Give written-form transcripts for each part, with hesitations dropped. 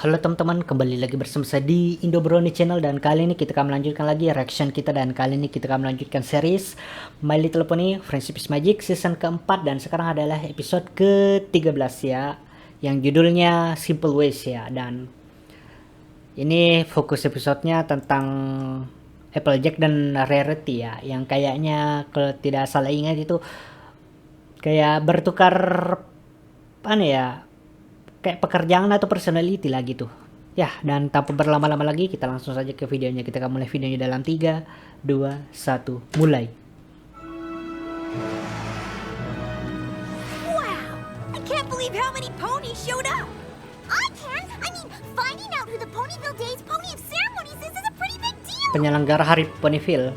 Halo teman-teman, kembali lagi bersama saya di Indobrony Channel, dan kali ini kita akan melanjutkan lagi reaction kita, dan kali ini kita akan melanjutkan series My Little Pony Friendship is Magic season keempat, dan sekarang adalah episode ke-13 ya, yang judulnya Simple Ways ya. Dan ini fokus episodenya tentang Applejack dan Rarity ya, yang kayaknya kalau tidak salah ingat itu kayak bertukar ya, kayak pekerjaan atau personality lah gitu. Ya, dan tanpa berlama-lama lagi kita langsung saja ke videonya. Kita akan mulai videonya dalam 3, 2, 1, mulai. Wow! I can't believe how many ponies showed up! I can! I mean, finding out who the Ponyville Days Pony of Ceremonies is a pretty big deal! Penyelenggara Hari Ponyville.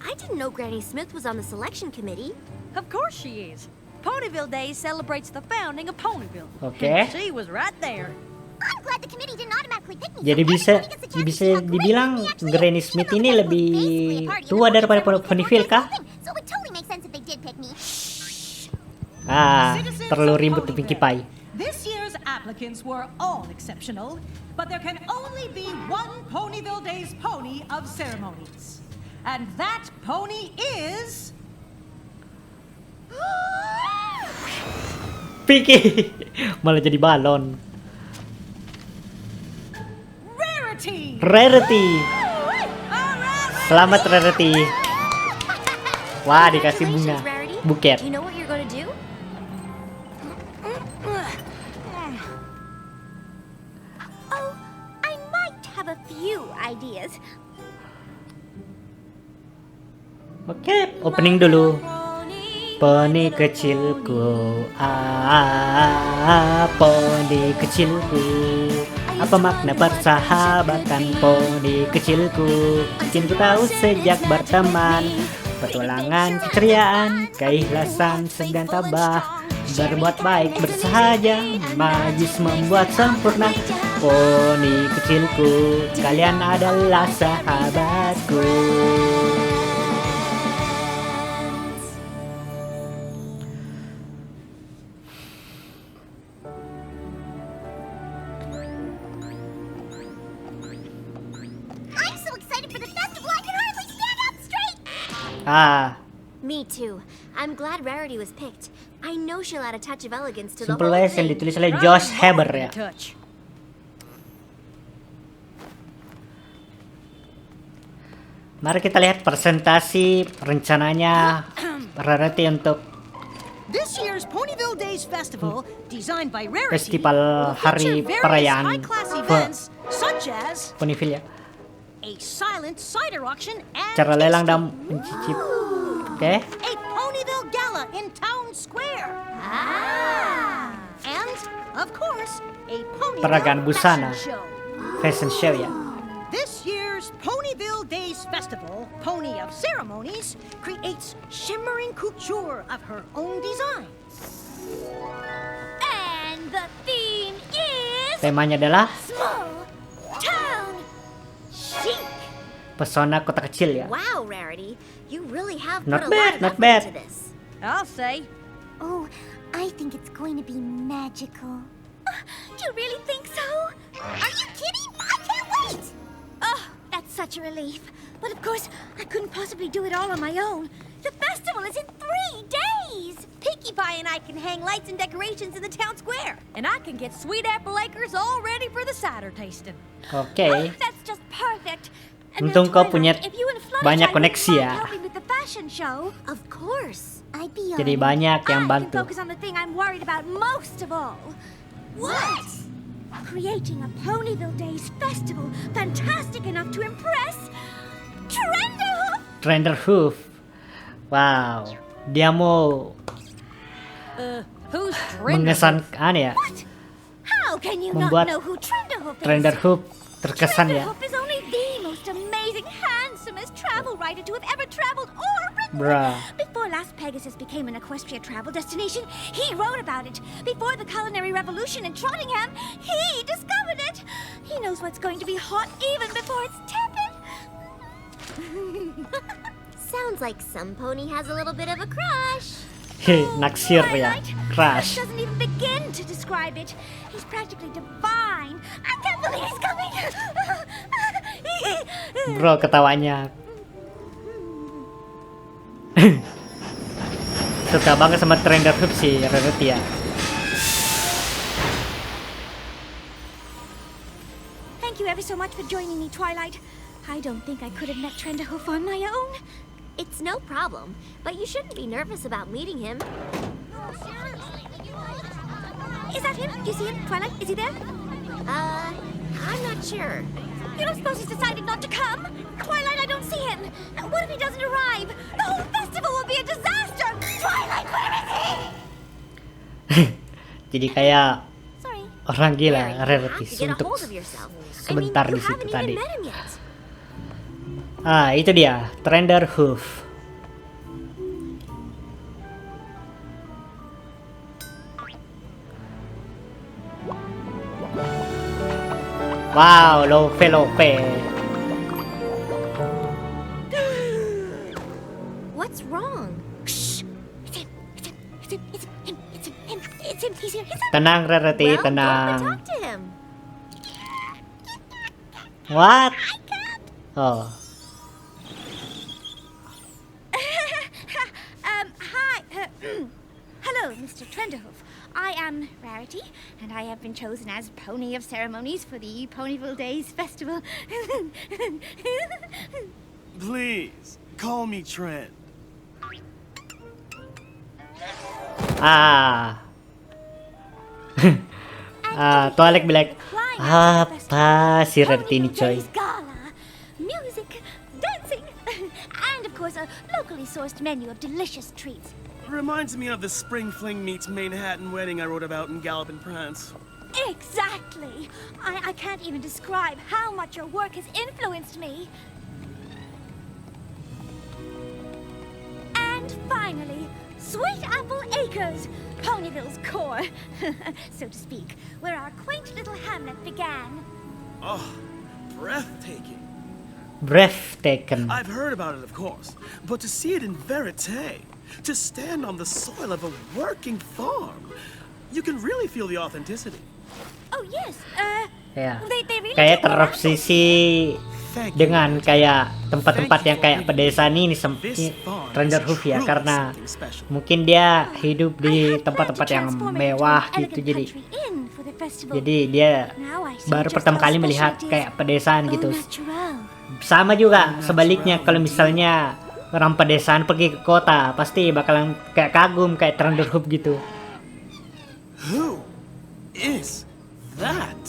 I didn't know Granny Smith was on the selection committee. Of course she is. Ponyville Day celebrates the founding of Ponyville. Okay. And she was right there. I'm glad the committee didn't automatically pick me. Jadi bisa dibilang Granny Smith ini lebih tua daripada Ponyville kah? So it totally makes sense if they did pick me. Terlalu ribut di Pinkie Pie. This year's applicants were all exceptional, but there can only be one Ponyville Days Pony of Ceremonies. And that pony is... Pinkie malah jadi balon. Rarity. Selamat Rarity. Wah, dikasih bunga, buket. You know what you're gonna do? Oh, I might have a few ideas. Oke, opening dulu. Poni kecilku, poni kecilku, apa makna persahabatan poni kecilku? Mungkin ku tahu sejak berteman, petualangan, keceriaan, keikhlasan, sedang tabah, berbuat baik, bersahaja, magis membuat sempurna. Poni kecilku, kalian adalah sahabatku. Me too. I'm glad Rarity was picked. I know she'll add a touch of elegance to the Simple whole Ways yang thing. ditulis oleh Josh Haber ya. Touch. Mari kita lihat presentasi rencananya Rarity untuk This year's Ponyville Days Festival, designed by Rarity, Festival will Hari feature various Perayaan high-class events such as Ponyville ya. a silent cider auction and Cara lelang dan tasting, mencicip. Oke. a Ponyville Gala in Town Square, and of course, a Ponyville Peragaan busana. fashion show. Fashion show ya. This year's Ponyville Days Festival, Pony of Ceremonies, creates shimmering couture of her own design. And the theme is Temanya adalah small town chic. pesona kota kecil ya. Wow, Rarity, you really have Not put a bad, lot not of bad. effort into this. I'll say. Oh, I think it's going to be magical. Do you really think so? Are you kidding? I can't wait! Oh, that's such a relief. But of course, I couldn't possibly do it all on my own. The festival is in 3 days! Pinkie Pie and I can hang lights and decorations in the town square. And I can get Sweet Apple Acres all ready for the cider tasting. Oke. Oh, that's just perfect. And Untung now, kau punya Twilight, if you and Fluttershy banyak wouldn't koneksi mind ya. helping with the fashion show, of course. I'd be Jadi honored. banyak yang I can bantu. focus on the thing I'm worried about most of all. What? Creating a Ponyville Days festival fantastic enough to impress Trenderhoof. Trenderhoof. Wow. Dia mau Who's mengesankan ya. What? How can you Membuat not know who Trenderhoof is? Trenderhoof terkesan ya. Trenderhoof is only the most amazing, handsomest travel writer to have ever traveled or written. Bruh. Before Las Pegasus became an Equestria travel destination, he wrote about it. Before the culinary revolution in Trottingham, he discovered it. He knows what's going to be hot even before it's tepid. Sounds like some pony has a little bit of a crush. Naksir ya. Twilight, Crush. doesn't even begin to describe it. He's practically divine fine. I can't believe he's coming. Bro, ketawanya. Suka banget sama Trender Hoof sih Rarity ya. Thank you ever so much for joining me, Twilight. I don't think I could have met Trenderhoof on my own. It's no problem, but you shouldn't be nervous about meeting him. Is that him? Do you see him, Twilight? Is he there? I'm not sure. You don't suppose he's decided not to come? Twilight, I don't see him. What if he doesn't arrive? The whole festival will be a disaster. Twilight, where is he? Jadi kayak Sorry. orang Mary, gila you Rarity have to get a untuk hold of yourself. sebentar you di situ haven't tadi. even met him yet. Ah, itu dia, Trender Hoof. Wow, Lope. What's wrong? Shh. It's him. It's him. It's him. It's him. He's here. He's him. Tenang Rarity, Well, go up and tenang. talk to him. What? Oh, Hi. Hello, Mr. Trenderhoof. I am Rarity, and I have been chosen as Pony of Ceremonies for the Ponyville Days Festival. Please, call me Trent. Twilight be like, apa si Rarity ini coy? Ponyville Days Gala, music, dancing, and of course a locally sourced menu of delicious treats. Reminds me of the Spring Fling meets Manhattan wedding I wrote about in Gallop and Prance. Exactly. I can't even describe how much your work has influenced me. And finally, Sweet Apple Acres, Ponyville's core, so to speak, where our quaint little hamlet began. Oh, breathtaking. Breathtaking. I've heard about it, of course, but to see it in verite, to stand on the soil of a working farm, you can really feel the authenticity. Oh yes, Ya, they really kayak took our terobsesi Thank you. dengan kayak tempat-tempat yang kayak pedesaan ini This farm Trender is Hoof ya, truly karena something special. mungkin dia hidup I di had tempat-tempat planned to yang transform it mewah into an gitu, elegant jadi country inn for the festival. dia Now I see baru just pertama how kali special melihat it is. kayak pedesaan gitu. Au natural. Sama juga sebaliknya, kalau misalnya orang pedesaan pergi ke kota pasti bakalan kayak kagum kayak Trender Hoof gitu. Who is that?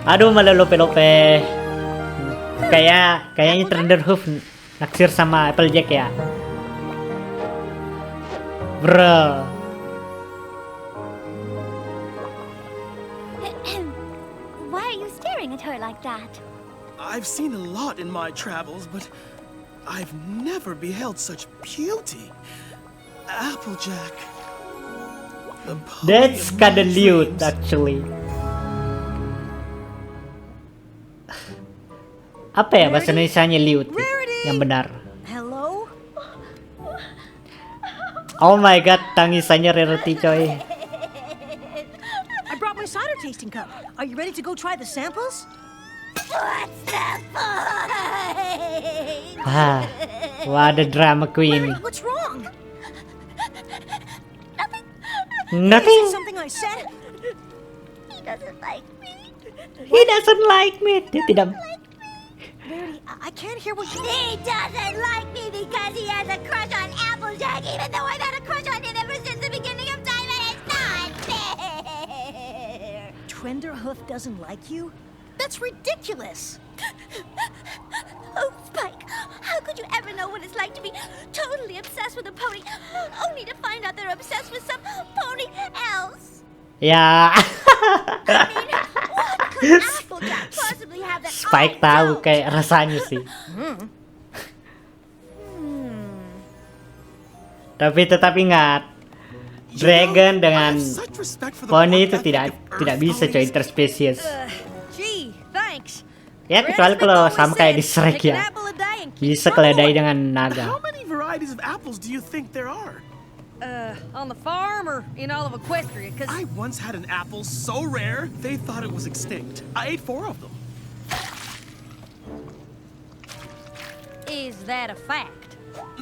Aduh, malah lope-lope. Kayaknya Trender Hoof naksir sama Applejack ya. Bro. Why are you staring at her like that? I've seen a lot in my travels, but I've never beheld such beauty. Applejack. The pony That's of kinda my lewd dreams. actually. Apa ya bahasa Indonesianya lewd yang benar? Hello? Oh my god, tangisannya Rarity coy. I brought my cider tasting cup. Are you ready to go try the samples? What's the point? Ah, what a drama queen. What's wrong? Is Nothing. it something I said? He doesn't like me. He doesn't like me. Dia tidak. Rarity, I can't hear what you... He doesn't like me because he has a crush on Applejack, even though I've had a crush on him ever since the beginning of time, and it's not fair. Trenderhoof doesn't like you? That's ridiculous. Oh, Spike, how could you ever know what it's like to be totally obsessed with a pony, only to find out they're obsessed with some pony else? Ya. I mean, what could Applejack possibly have that Spike I tahu don't? kayak rasanya sih. Tapi tetap ingat, dragon I dengan have such respect for the poni work itu ethic tidak of bisa Earth coy ponies. interspesies. Gee, thanks. Ya kecuali kalau sama kayak di Shrek ya, bisa keledai dengan naga. How many varieties of apples do you think there are? On the farm or in all of Equestria? Because I once had an apple so rare, they thought it was extinct. I ate 4 of them. is that a fact?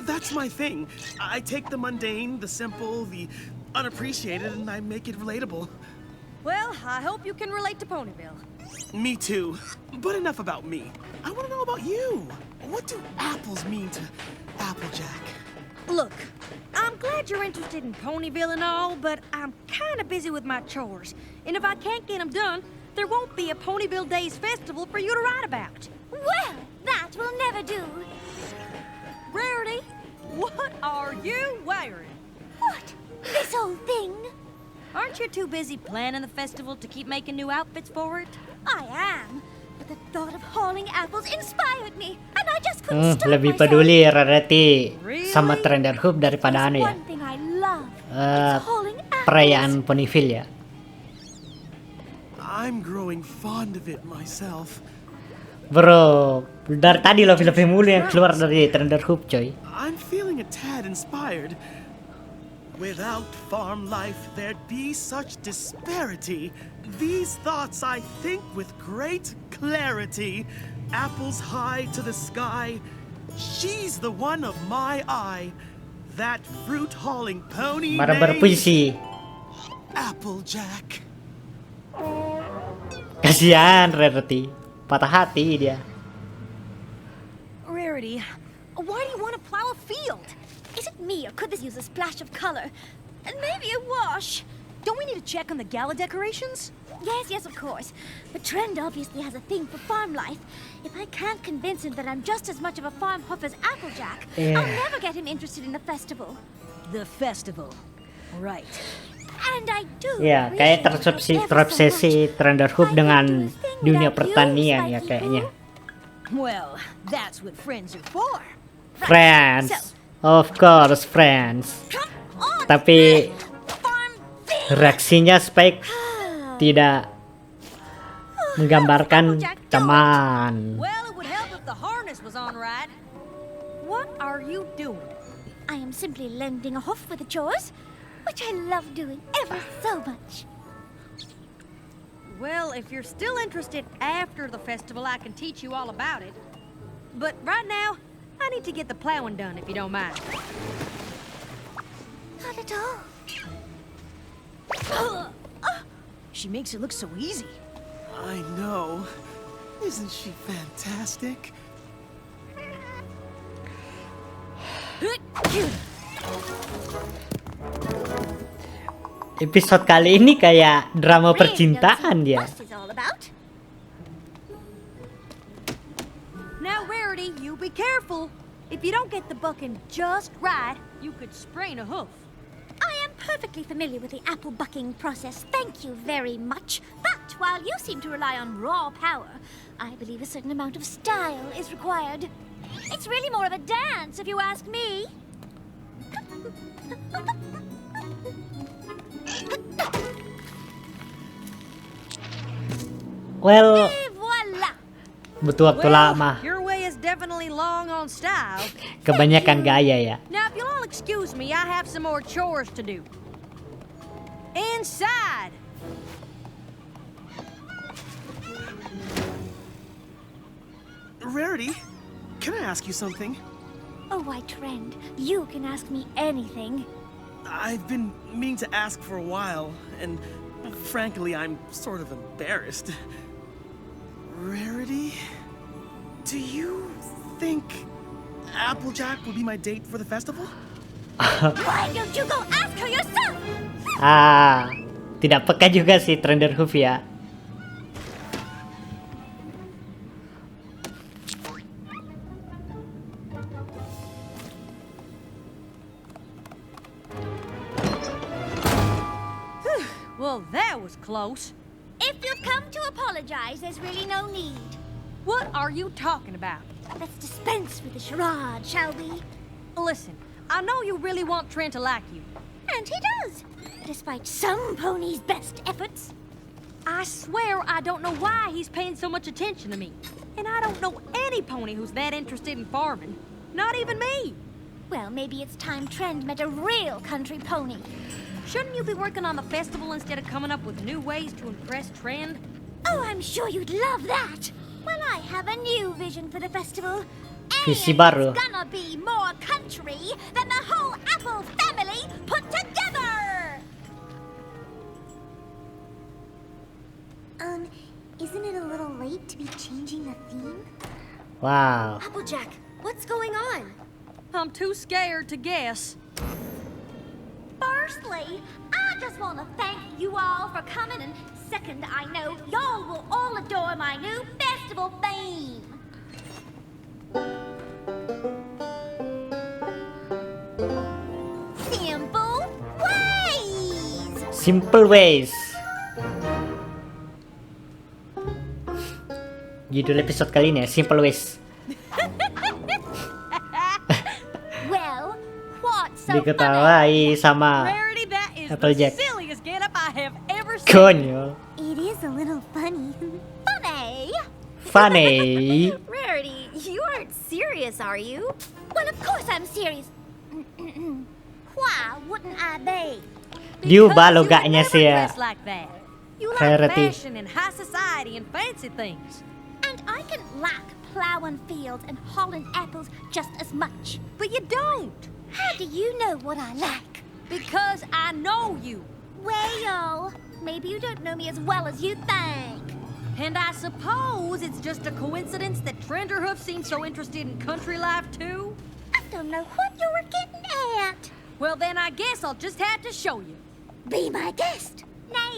That's my thing. I take the mundane, the simple, the unappreciated, and I make it relatable. Well, I hope you can relate to Ponyville. Me too. But enough about me. I want to know about you. What do apples mean to Applejack? Look, I'm glad you're interested in Ponyville and all, but I'm kind of busy with my chores. And if I can't get them done, there won't be a Ponyville Days festival for you to write about. Well, that will never do. Rarity, what are you wearing? What? This old thing? Aren't you too busy planning the festival to keep making new outfits for it? I am. But the thought of hauling apples inspired me, and I just couldn't stop Lebih myself. peduli Rarity Really? sama Trender Hoof daripada There's anu ya. one thing I love. Eh, It's hauling apples. perayaan Ponyville ya. I'm growing fond of it myself. Bro, dari tadi lebih mulu yang keluar dari Trender Hoof coy. I'm feeling a tad inspired. Without farm life, there'd be such disparity. These thoughts I think with great clarity. Apples high to the sky. She's the one of my eye. That fruit-hauling pony Marah named berpuisi. Applejack. Kasihan Rarity, patah hati dia. Rarity, why do you want to plow a field? Is it me, or could this use a splash of color? And maybe a wash? Don't we need to check on the gala decorations? Yes, of course. But Trend obviously has a thing for farm life. If I can't convince him that I'm just as much of a farm huff as Applejack, I'll never get him interested in the festival. The festival. Right. And I do Ya, kayak terobsesi Trender Hoof dengan dunia pertanian ya kayaknya. Well, that's what friends are for. Friends, of course friends. Come on, Tapi farm thing! reaksinya Spike tidak menggambarkan teman. Well, it would help if the harness was on right. What are you doing? I am simply lending a hoof with the chores, which I love doing ever so much. Well, if you're still interested after the festival, I can teach you all about it. But right now, I need to get the plowing done, if you don't mind. Not at all. She makes it look so easy. I know. Isn't she fantastic? Episode kali ini kayak drama Really percintaan knows dia. what fuss is all about. Now, Rarity, you be careful. If you don't get the bucking just right, you could sprain a hoof. I am perfectly familiar with the apple bucking process, thank you very much. But while you seem to rely on raw power, I believe a certain amount of style is required. It's really more of a dance, if you ask me. Well, Et voila! butuh waktu lama. Your way is definitely long on style. Kebanyakan gaya ya. Now, if you'll all excuse me, I have some more chores to do. Inside! Rarity, can I ask you something? Oh, why, Trend, you can ask me anything. I've been meaning to ask for a while, and frankly, I'm sort of embarrassed. Rarity, do you think Applejack will be my date for the festival? Why don't you go ask her yourself? Tidak peka juga sih Trender Hoof ya. Well, that was close. If you've come to apologize, there's really no need. What are you talking about? Let's dispense with the charade, shall we? Listen, I know you really want Trent to like you. And he does, despite some ponies' best efforts. I swear I don't know why he's paying so much attention to me. And I don't know any pony who's that interested in farming. Not even me. Well, maybe it's time Trend met a real country pony. Shouldn't you be working on the festival instead of coming up with new ways to impress Trend? Oh, I'm sure you'd love that. Well, I have a new vision for the festival. Visi And baru. it's gonna be more country than the whole Apple family put together. Isn't it a little late to be changing the theme? Wow. Applejack, what's going on? I'm too scared to guess. Firstly, I just want to thank you all for coming, and second, I know y'all will all adore my new festival theme. Simple ways. Simple ways. Judul episode kali ini ya, Simple Ways. Well, what's so funny? Diketahui sama Rarity, that is Applejack. the silliest getup I have ever seen. konyol. It is a little funny. Funny? Funny. Rarity, you aren't serious, are you? Well, of course I'm serious. Why wouldn't I be? Diubah Because you logaknya would sih never ya. dress like that. You like Rarity. fashion and high society and fancy things. And I can like plowing fields and hauling apples just as much. But you don't. How do you know what I like? Because I know you. Well, maybe you don't know me as well as you think. And I suppose it's just a coincidence that Trenderhoof seems so interested in country life too? I don't know what you were getting at. Well, then I guess I'll just have to show you. Be my guest.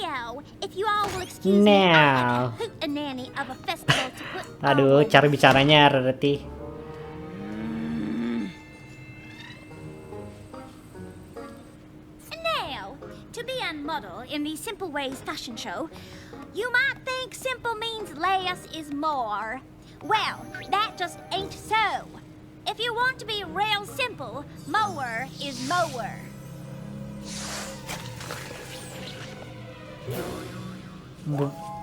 Now, if you all will excuse me, I Now. have a hootenanny of a festival to put Aduh, on. cara bicaranya Rarity. Now, to be a model in the Simple Ways fashion show, you might think simple means less is more. Well, that just ain't so. If you want to be real simple, more is more.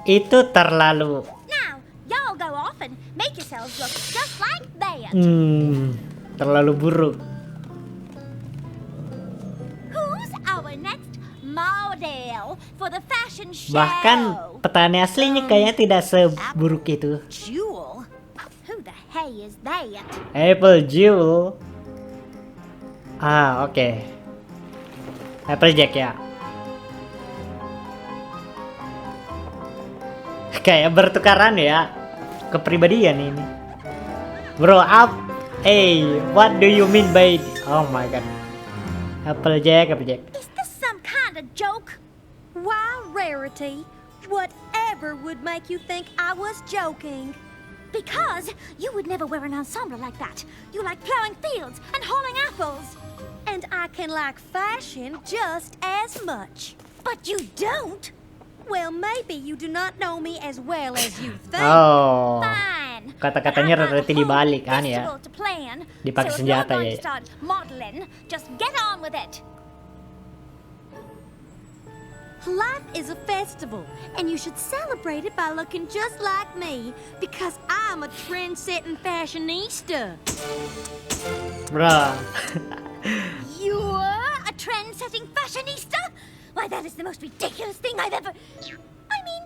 Itu terlalu Now, y'all go off and make yourselves look just like that. terlalu buruk. Who's our next model for the fashion show? Bahkan petani aslinya kayaknya tidak seburuk itu. Jewel? Who the hey is that? Apple Jewel. Ah, oke. Applejack ya. Kayak bertukaran ya kepribadian ini. Bro, hey, what do you mean by? Oh my god. Applejack. Is this some kind of joke? Why, Rarity? Whatever would make you think I was joking? Because you would never wear an ensemble like that. You like plowing fields and hauling apples. And I can like fashion just as much. But you don't. Well, maybe you do not know me as well as you think. Oh. Fine. Kata-katanya But I've got Rarity a whole dibalik kan ya. festival to plan. Dipakai So if senjata you're going ya. to start modeling, just get on with it. Life is a festival, and you should celebrate it by looking just like me, because I'm a trend-setting fashionista. Bro. You're a trend-setting fashionista? Why, that is the most ridiculous thing I've ever... I mean,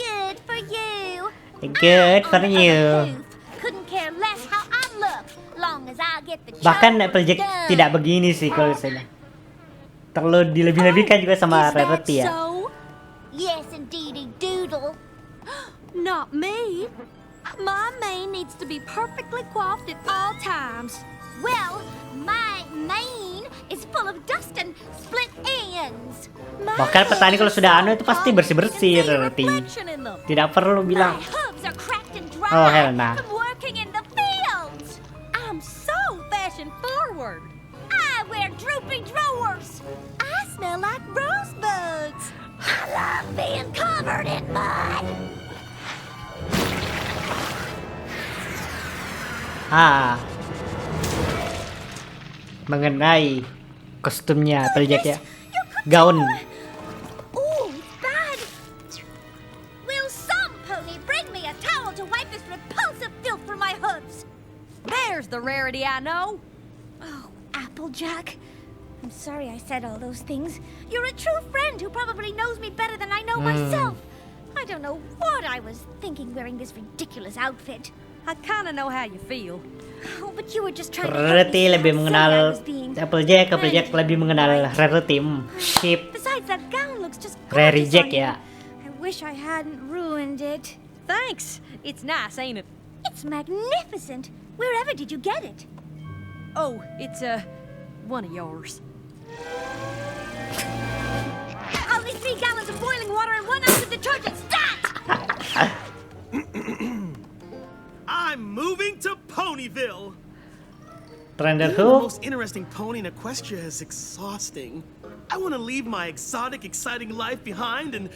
good for you. Good for On the you. other hand, couldn't care less how I look, long as I get the Bahkan job Applejack done. tidak begini sih kalau saya. Terlalu dilebih-lebihkan juga sama Is that Rarity ya. so? Yes, indeedy doodle. Not me. My mane needs to be perfectly coiffed at all times. Well, my mane is full of dust and split ends. My Bahkan petani kalau sudah anu itu pasti hair bersih-bersih, can see Rarity. reflection in them. Tidak perlu My bilang. hooves are cracked and dry Oh, hell nah. from working in the fields. I'm so fashion forward. I wear droopy drawers. I smell like rosebuds. I love being covered in mud. Mengenai kostumnya Applejack ya. Gaun. Ooh, it's bad. Will some pony bring me a towel to wipe this repulsive filth from my hooves? There's the Rarity I know. Oh, Applejack. I'm sorry I said all those things. You're a true friend who probably knows me better than I know myself. I don't know what I was thinking wearing this ridiculous outfit. I kind of know how you feel. Oh, but you were just trying to help Rarity me see lebih how silly I mengenal was being. Applejack lebih mengenal Rarity. Ship Besides, that gown looks just Rary gorgeous Jack on you. ya. I wish I hadn't ruined it. Thanks. It's nice, ain't it? It's magnificent. Wherever did you get it? Oh, it's, one of yours. Only 3 gallons of boiling water and 1 ounce of detergent. Stat! I'm moving to Ponyville. Trender Being the Hoof. most interesting pony in Equestria is exhausting. I want to leave my exotic, exciting life behind and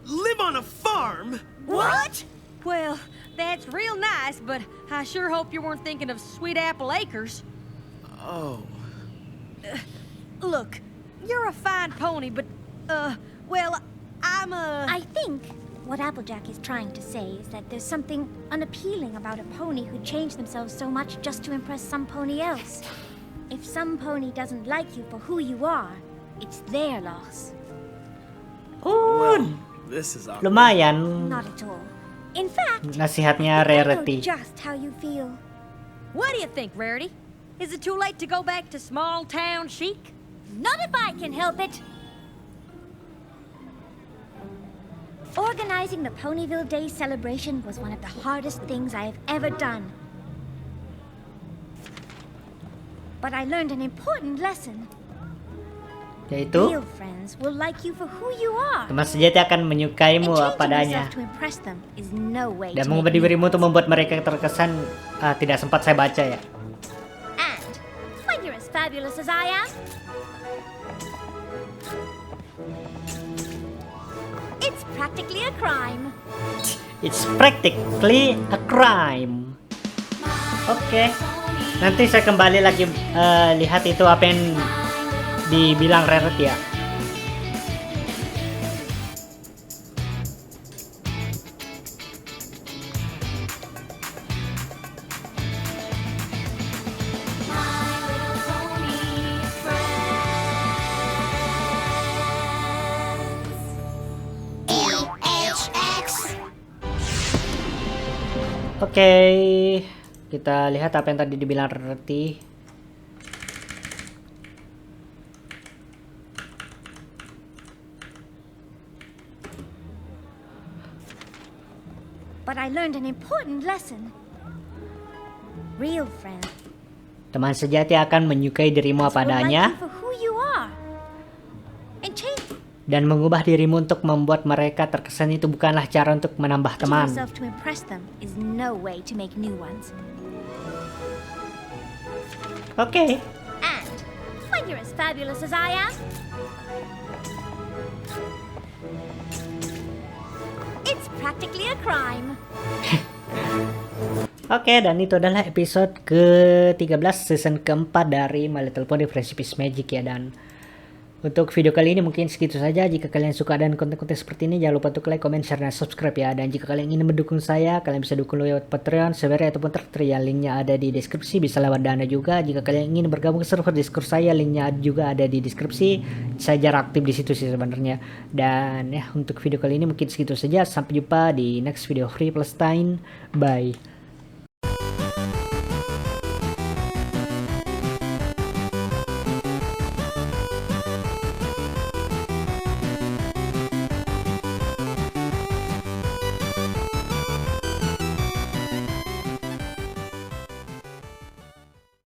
live on a farm. What? Well, that's real nice, but I sure hope you weren't thinking of Sweet Apple Acres. Oh. Look, you're a fine pony, but, well, I think what Applejack is trying to say is that there's something unappealing about a pony who changed themselves so much just to impress some pony else. If some pony doesn't like you for who you are, it's their loss. Oh, This is awkward. lumayan Not at all. In fact, nasihatnya I know Rarity. just how you feel. what do you think, Rarity? Is it too late to go back to small town chic? Not if I can help it. Organizing the Ponyville Day celebration was one of the hardest things I have ever done. But I learned an important lesson. Yaitu Real friends will like you for who you are. teman sejati akan And menyukaimu apa changing adanya yourself to impress them is no way dan to mengubah make new dirimu untuk ones. membuat mereka terkesan. Tidak sempat saya baca ya. And when you're as fabulous as I am, it's practically a crime. It's practically a crime. Oke. Nanti saya kembali lagi lihat itu apa yang dibilang Rarity ya. Oke, kita lihat apa yang tadi dibilang Rarity. But I learned an important lesson. Real friends Teman sejati akan menyukai dirimu apa will like adanya you for who you are. And change dan mengubah dirimu untuk membuat mereka terkesan itu bukanlah cara untuk menambah teman. yourself to impress them is no way to make new ones. Oke. And when you're as fabulous as I am, it's practically a crime. Oke, dan itu adalah episode ke-13 season keempat dari My Little Pony Friendship is Magic ya. Dan untuk video kali ini mungkin segitu saja. Jika kalian suka dan konten-konten seperti ini, jangan lupa untuk like, comment, share, dan subscribe ya. Dan jika kalian ingin mendukung saya, kalian bisa dukung lewat Patreon, Severity, ataupun Traktir ya. Linknya ada di deskripsi, bisa lewat Dana juga. Jika kalian ingin bergabung ke server Discord saya, linknya juga ada di deskripsi. Saya jarang aktif di situ sih sebenarnya. Dan ya, untuk video kali ini mungkin segitu saja. Sampai jumpa di next video Free Palestine. Bye.